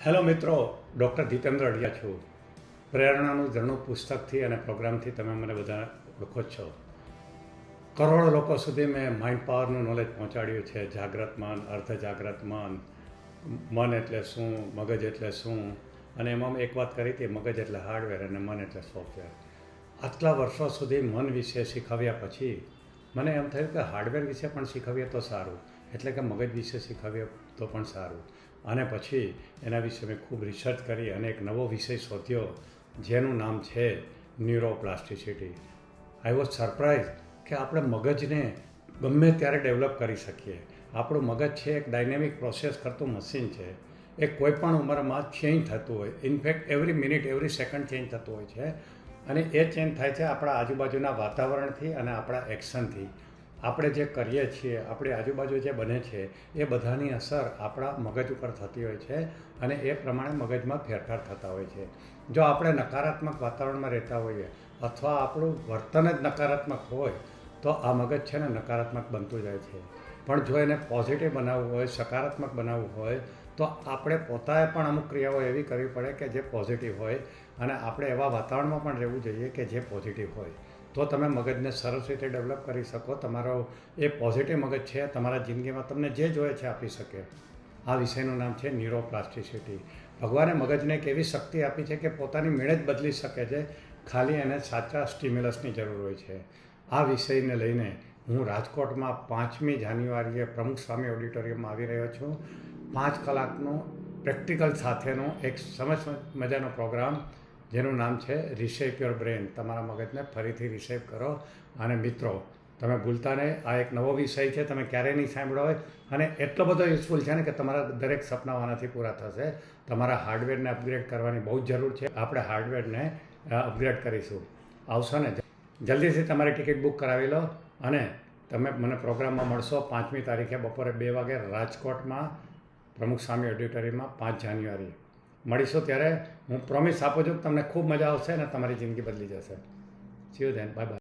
Hello મિત્રો, doctor Jitendra અડિયા છું. પ્રેરણાનું ઝરણું પુસ્તકથી અને પ્રોગ્રામથી તમે મને બધા ઓળખો જ છો. કરોડો લોકો સુધી મેં માઇન્ડ પાવરનું નોલેજ પહોંચાડ્યું છે. જાગ્રત મન, અર્ધ જાગ્રત મન, મન એટલે શું, મગજ એટલે શું, અને એમાં એક વાત કરી હતી, મગજ એટલે હાર્ડવેર અને મન એટલે સોફ્ટવેર. આટલા વર્ષો સુધી મન વિશે શીખવ્યા પછી મને એમ થયું કે હાર્ડવેર વિશે પણ શીખવીએ તો સારું, એટલે કે મગજ વિશે શીખવીએ તો પણ સારું. અને પછી એના વિશે મેં ખૂબ રિસર્ચ કરી અને એક નવો વિષય શોધ્યો જેનું નામ છે ન્યુરોપ્લાસ્ટિસિટી. આઈ વોઝ સરપ્રાઇઝ કે આપણે મગજને ગમે ત્યારે ડેવલપ કરી શકીએ. આપણું મગજ છે એક ડાયનેમિક પ્રોસેસ કરતું મશીન છે. એ કોઈ પણ ઉંમરમાં ચેન્જ થતું હોય, in fact every minute every second change થતું હોય છે. અને એ ચેન્જ થાય છે આપણા આજુબાજુના વાતાવરણથી અને આપણા એક્શનથી. આપણે જે કરીએ છીએ, આપણી આજુબાજુ જે બને છે એ બધાની અસર આપણા મગજ ઉપર થતી હોય છે અને એ પ્રમાણે મગજમાં ફેરફાર થતા હોય છે. જો આપણે નકારાત્મક વાતાવરણમાં રહેતા હોઈએ અથવા આપણું વર્તન જ નકારાત્મક હોય તો આ મગજ છે ને નકારાત્મક બનતું જાય છે. પણ જો એને પોઝિટિવ બનાવવું હોય, સકારાત્મક બનાવવું હોય તો આપણે પોતાએ પણ અમુક ક્રિયાઓ એવી કરવી પડે કે જે પોઝિટિવ હોય અને આપણે એવા વાતાવરણમાં પણ રહેવું જોઈએ કે જે પોઝિટિવ હોય. તો તમે મગજને સરસ રીતે ડેવલપ કરી શકો. તમારો એ પોઝિટિવ મગજ છે તમારા જિંદગીમાં તમને જે જોઈએ છે આપી શકે. આ વિષયનું નામ છે ન્યુરોપ્લાસ્ટિસિટી. ભગવાને મગજને એક એવી શક્તિ આપી છે કે પોતાની મેળે જ બદલી શકે છે, ખાલી એને સાચા સ્ટિમ્યુલસની જરૂર હોય છે. આ વિષયને લઈને હું રાજકોટમાં 5મી જાન્યુઆરીએ પ્રમુખ સ્વામી ઓડિટોરિયમમાં આવી રહ્યો છું. 5 કલાકનો પ્રેક્ટિકલ સાથેનો એક સમજ મજાનો પ્રોગ્રામ જેનું નામ છે રિશેપ યોર બ્રેન. તમારા મગજને ફરીથી રિશેપ કરો. અને મિત્રો, તમે ભૂલતા નહીં, આ એક નવો વિષય છે, તમે ક્યારેય નહીં સાંભળ્યો હોય અને એટલો બધો યુઝફુલ છે ને કે તમારા દરેક સપનાઓ આનાથી પૂરા થશે. તમારા હાર્ડવેરને અપગ્રેડ કરવાની બહુ જ જરૂર છે. આપણે હાર્ડવેરને અપગ્રેડ કરીશું. આવશો ને? જલ્દીથી તમારી ટિકિટ બુક કરાવી લો અને તમે મને પ્રોગ્રામમાં મળશો 5મી તારીખે બપોરે 2 વાગે રાજકોટમાં પ્રમુખ સ્વામી ઓડિટોરિયમમાં 5 જાન્યુઆરી. મળીશું ત્યારે હું પ્રોમિસ આપું છું કે તમને ખૂબ મજા આવશે અને તમારી જિંદગી બદલી જશે. C you then. Bye bye.